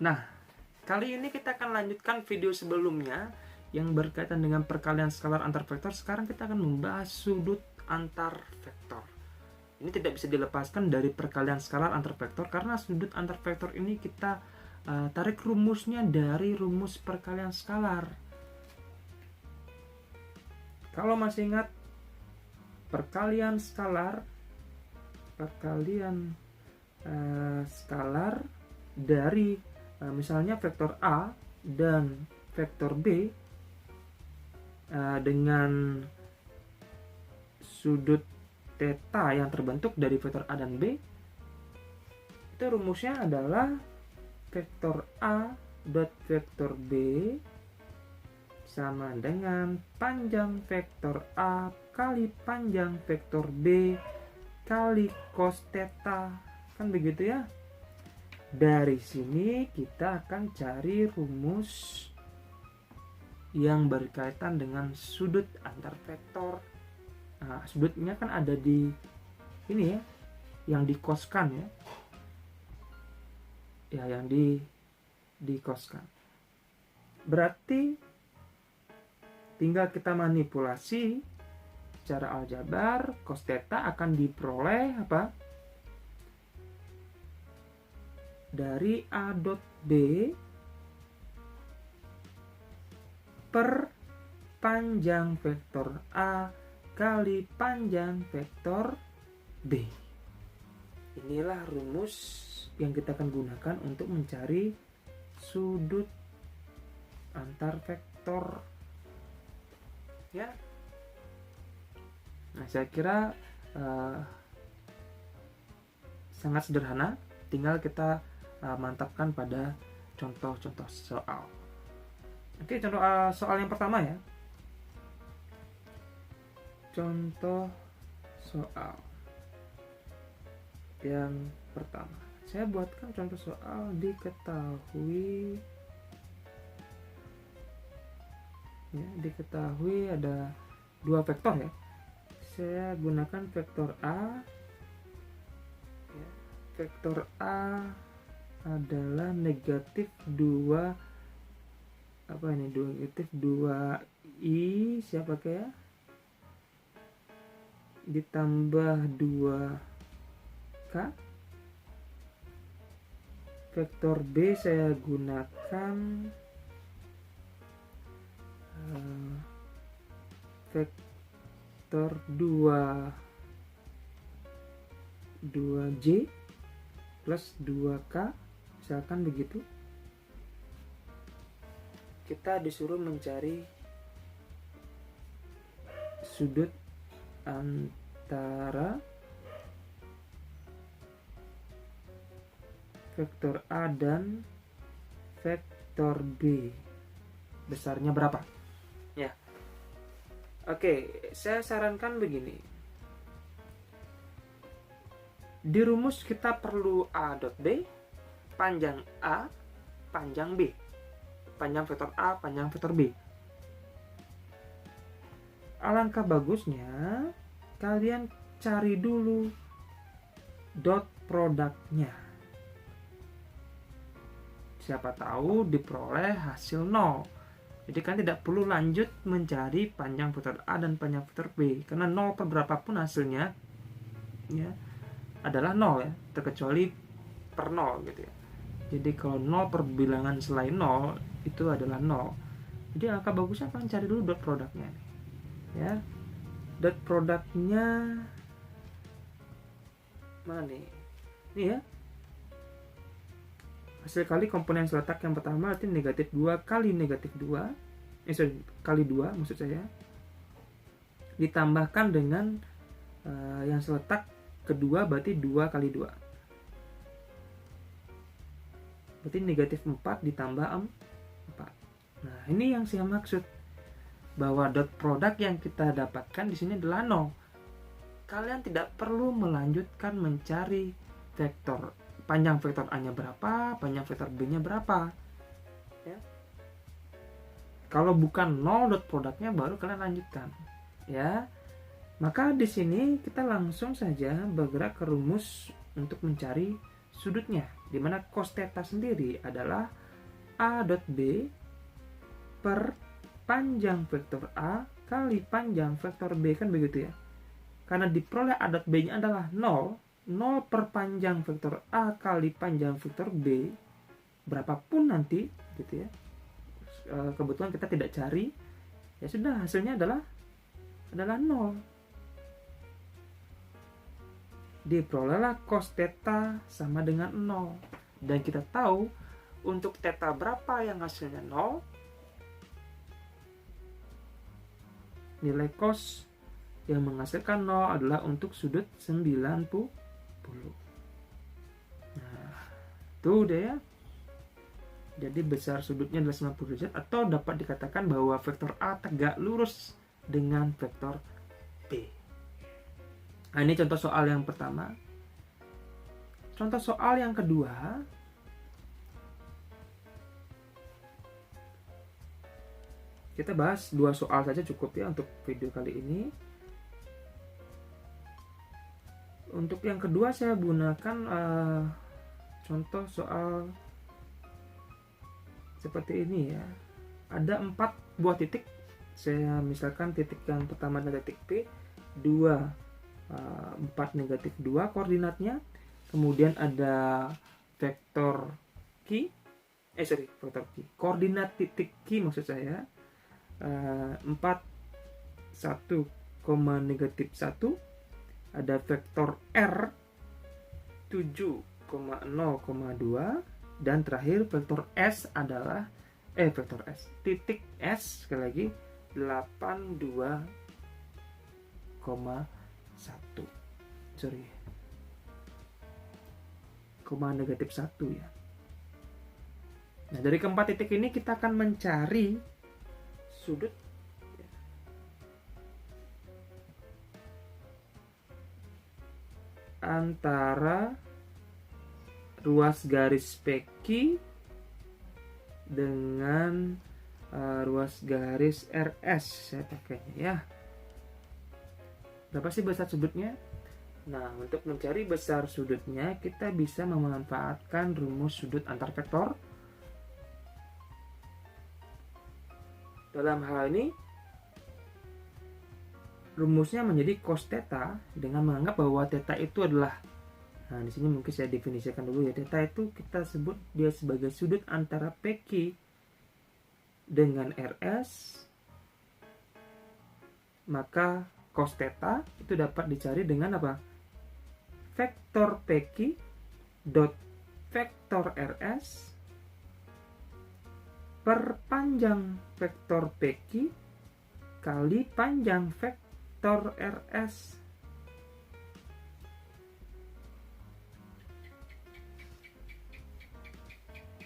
Nah, kali ini kita akan lanjutkan video sebelumnya yang berkaitan dengan perkalian skalar antar vektor. Sekarang kita akan membahas sudut antar vektor. Ini tidak bisa dilepaskan dari perkalian skalar antar vektor karena sudut antar vektor ini kita tarik rumusnya dari rumus perkalian skalar. Kalau masih ingat perkalian skalar dari misalnya vektor A dan vektor B dengan sudut theta yang terbentuk dari vektor A dan B, itu rumusnya adalah vektor A dot vektor B sama dengan panjang vektor A kali panjang vektor B kali cos theta, kan begitu ya. Dari sini kita akan cari rumus yang berkaitan dengan sudut antar vektor. Nah, sudutnya kan ada di ini ya, yang dikoskan ya. Ya, yang dikoskan. Berarti tinggal kita manipulasi secara aljabar, cos theta akan diperoleh apa? Dari A dot B per panjang vektor A kali panjang vektor B. Inilah rumus yang kita akan gunakan untuk mencari sudut antar vektor. Ya. Nah, saya kira sangat sederhana. Tinggal kita mantapkan pada contoh-contoh soal. Oke, contoh soal yang pertama ya. Contoh soal yang pertama. Saya buatkan contoh soal diketahui ada dua vektor ya. Saya gunakan vektor A. Ya, vektor A adalah negatif 2 negatif 2i siapa kayak ditambah 2k. Vektor B saya gunakan vektor 2j plus 2k, misalkan begitu. Kita disuruh mencari sudut antara vektor A dan vektor B. Besarnya berapa? Ya. Oke, saya sarankan begini. Di rumus kita perlu A dot B, panjang A, panjang B. Panjang vektor A, panjang vektor B. Alangkah bagusnya kalian cari dulu dot produknya. Siapa tahu diperoleh hasil 0. Jadi kan tidak perlu lanjut mencari panjang vektor A dan panjang vektor B, karena 0 per berapapun hasilnya ya adalah 0 ya, terkecuali per 0 gitu ya. Jadi kalau 0 per bilangan selain 0 itu adalah 0. Jadi angka bagusnya kalian cari dulu dot produknya nih. Ya. Dot produknya mana nih? Ini ya. Hasil kali komponen seletak yang pertama artinya negatif 2 kali negatif 2. Kali 2 maksud saya. Ditambahkan dengan yang seletak kedua berarti 2 kali 2. Berarti negatif 4 ditambah 4. Nah, ini yang saya maksud. Bahwa dot produk yang kita dapatkan di sini adalah 0. Kalian tidak perlu melanjutkan mencari vektor panjang vektor A-nya berapa, panjang vektor B-nya berapa. Ya. Kalau bukan 0 dot produknya baru kalian lanjutkan. Ya. Maka di sini kita langsung saja bergerak ke rumus untuk mencari sudutnya. Dimana cos theta sendiri adalah A dot B per panjang vektor A kali panjang vektor B, kan begitu ya. Karena diperoleh A dot B nya adalah 0 per panjang vektor A kali panjang vektor B, berapapun nanti gitu ya, kebetulan kita tidak cari, ya sudah, hasilnya adalah 0. Diperolehlah cos theta sama dengan 0. Dan kita tahu untuk theta berapa yang hasilnya 0, nilai cos yang menghasilkan 0 adalah untuk sudut 90. Nah, itu udah ya. Jadi besar sudutnya adalah 90 derajat, atau dapat dikatakan bahwa vektor A tegak lurus dengan vektor B. Nah, ini contoh soal yang pertama. Contoh soal yang kedua. Kita bahas 2 soal saja cukup ya untuk video kali ini. Untuk yang kedua saya gunakan contoh soal seperti ini ya. Ada 4 buah titik. Saya misalkan titik yang pertama adalah titik P, 2 4 negatif 2 koordinatnya. Kemudian ada vektor vektor Q, koordinat titik Q maksud saya, 4 1, negatif 1. Ada vektor R 7,0,2. Dan terakhir vektor S adalah vektor S titik S sekali lagi 82,1, koma negatif 1 ya. Nah, dari keempat titik ini kita akan mencari sudut antara ruas garis PQ dengan ruas garis RS. Saya pakainya ya. Berapa sih besar sudutnya? Nah, untuk mencari besar sudutnya kita bisa memanfaatkan rumus sudut antar vektor. Dalam hal ini rumusnya menjadi cos theta dengan menganggap bahwa theta itu adalah, nah di sini mungkin saya definisikan dulu ya, theta itu kita sebut dia sebagai sudut antara PQ dengan RS. Maka cos theta itu dapat dicari dengan apa? Vektor PQ dot vektor RS per panjang vektor PQ kali panjang vektor RS.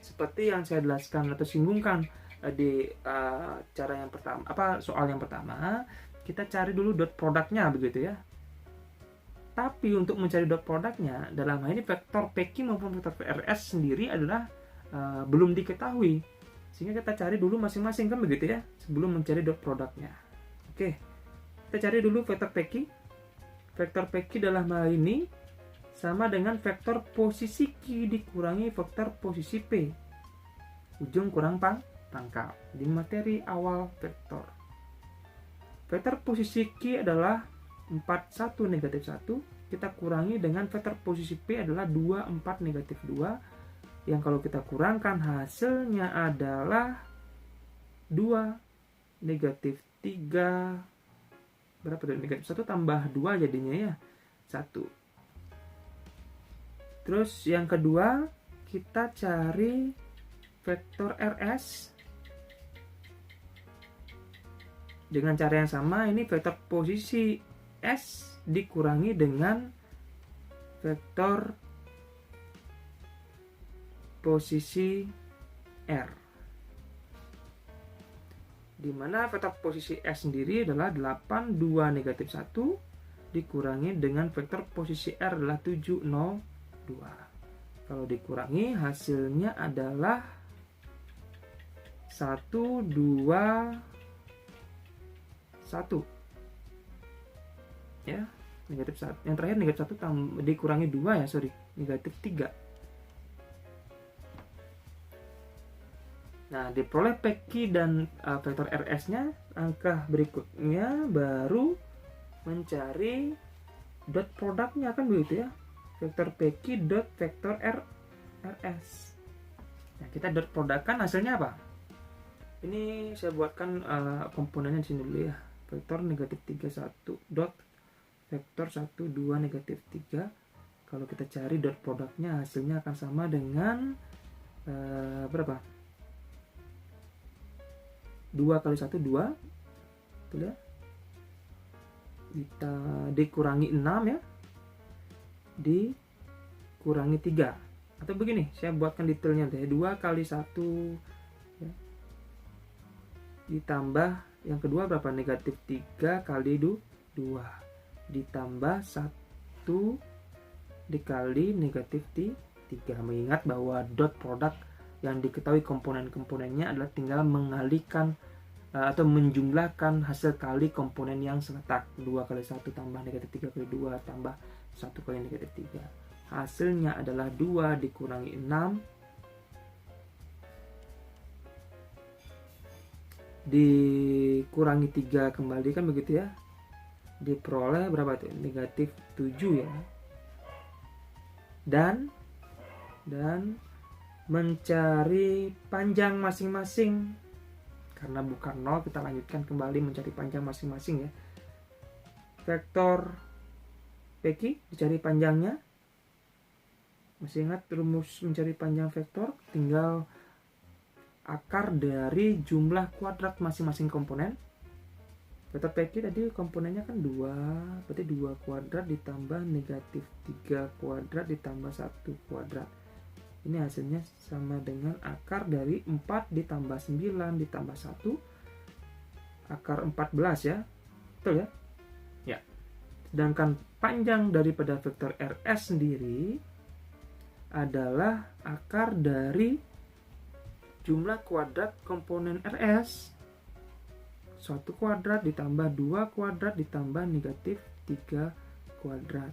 Seperti yang saya jelaskan atau singgungkan di cara yang pertama, soal yang pertama, kita cari dulu dot produknya begitu ya. Tapi untuk mencari dot produknya, dalam hal ini vektor PQ maupun vektor RS sendiri adalah belum diketahui. Sehingga kita cari dulu masing-masing kan begitu ya, sebelum mencari dot produknya. Oke, kita cari dulu vektor PQ. Vektor PQ dalam hal ini sama dengan vektor posisi Q dikurangi vektor posisi P. Ujung kurang pangkal di materi awal vektor. Vektor posisi Q adalah 4, 1, negatif 1. Kita kurangi dengan vektor posisi P adalah 2, 4, negatif 2. Yang kalau kita kurangkan hasilnya adalah 2, negatif 3. Berapa tuh? Negatif 1 tambah 2 jadinya ya 1. Terus yang kedua kita cari vektor RS dengan cara yang sama. Ini vektor posisi S dikurangi dengan vektor posisi R, di mana vektor posisi S sendiri adalah 8, 2, negatif 1 dikurangi dengan vektor posisi R adalah 7, 0, 2. Kalau dikurangi hasilnya adalah 1, 2, 1 ya, negatif 1. Yang terakhir negatif 1 dikurangi 2 ya, negatif 3. Nah, diperoleh PQ dan vektor RS-nya, langkah berikutnya baru mencari dot produknya, kan begitu ya. Vektor PQ dot vektor RS. Nah, kita dot produk kan hasilnya apa? Ini saya buatkan komponennya di sini dulu ya. Vektor negatif 31 dot vektor 1, 2, negatif 3. Kalau kita cari dot produknya, hasilnya akan sama dengan berapa? 2 kali 1, 2. Betul ya? Kita dikurangi 6 ya. Dikurangi 3. Atau begini, saya buatkan detailnya deh. 2 kali 1 ya. Ditambah yang kedua berapa? Negatif 3 kali 2. Ditambah 1 dikali negatif 3. Mengingat bahwa dot produk yang diketahui komponen-komponennya adalah tinggal mengalihkan atau menjumlahkan hasil kali komponen yang seletak. 2 kali 1 tambah negatif 3 kali 2 tambah 1 kali negatif 3. Hasilnya adalah 2 dikurangi 6 dikurangi 3 kembali, kan begitu ya. Diperoleh berapa tuh? Negatif 7 ya. Dan mencari panjang masing-masing. Karena bukan 0, kita lanjutkan kembali mencari panjang masing-masing ya. Vektor PQ dicari panjangnya. Masih ingat rumus mencari panjang vektor? Tinggal akar dari jumlah kuadrat masing-masing komponen. Vektor PQ tadi komponennya kan 2, berarti 2 kuadrat ditambah negatif 3 kuadrat ditambah 1 kuadrat. Ini hasilnya sama dengan akar dari 4 ditambah 9 ditambah 1, akar 14 ya. Betul ya? Ya. Sedangkan panjang daripada vektor RS sendiri adalah akar dari jumlah kuadrat komponen RS. 1 kuadrat ditambah 2 kuadrat ditambah negatif 3 kuadrat.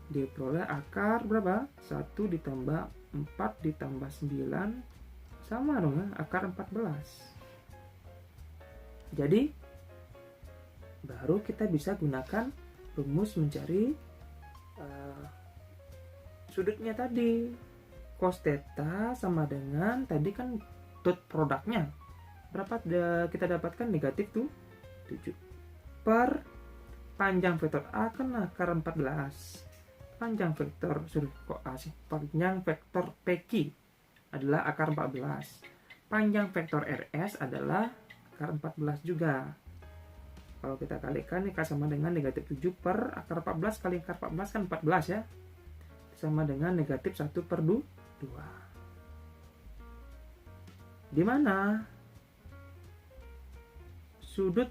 Diperoleh akar berapa? 1 ditambah 4 ditambah 9 sama dong ya, akar 14. Jadi baru kita bisa gunakan rumus mencari sudutnya tadi. Cos theta sama dengan tadi kan dot produknya. Berapa kita dapatkan? Negatif tuh 7 per panjang vektor A kan akar 14. Panjang vektor panjang vektor PQ adalah akar 14. Panjang vektor RS adalah akar 14 juga. Kalau kita kalikan ini sama dengan negatif 7 per akar 14 kali akar 14 kan 14 ya. Sama dengan negatif 1 per 2. Di mana sudut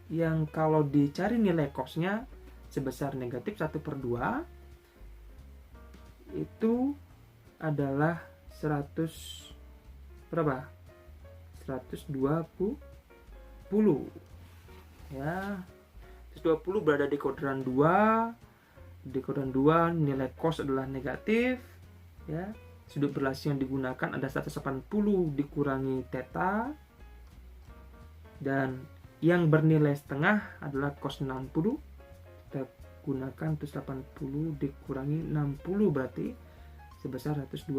yang kalau dicari nilai cosnya sebesar negatif 1 per 2 itu adalah 100 berapa? 120 ya. 120 berada di kuadran 2. Di kuadran 2 nilai cos adalah negatif ya. Sudut berlasi yang digunakan ada 180 dikurangi theta, dan yang bernilai setengah adalah cos 60. Kita gunakan 180 dikurangi 60 berarti sebesar 120.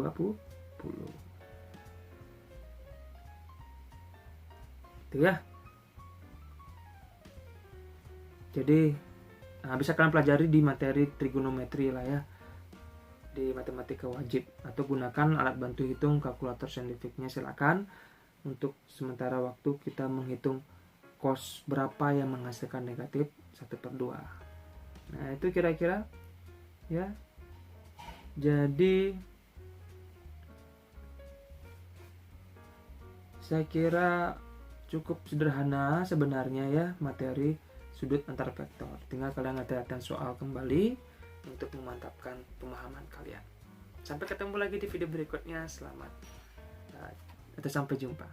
Itu ya. Jadi bisa kalian pelajari di materi trigonometri lah ya, di matematika wajib, atau gunakan alat bantu hitung kalkulator saintifiknya silakan. Untuk sementara waktu kita menghitung cos berapa yang menghasilkan negatif 1 per 2. Nah itu kira-kira ya. Jadi saya kira cukup sederhana sebenarnya ya materi sudut antar vektor. Tinggal kalian latihan soal kembali untuk memantapkan pemahaman kalian. Sampai ketemu lagi di video berikutnya. Selamat atau sampai jumpa.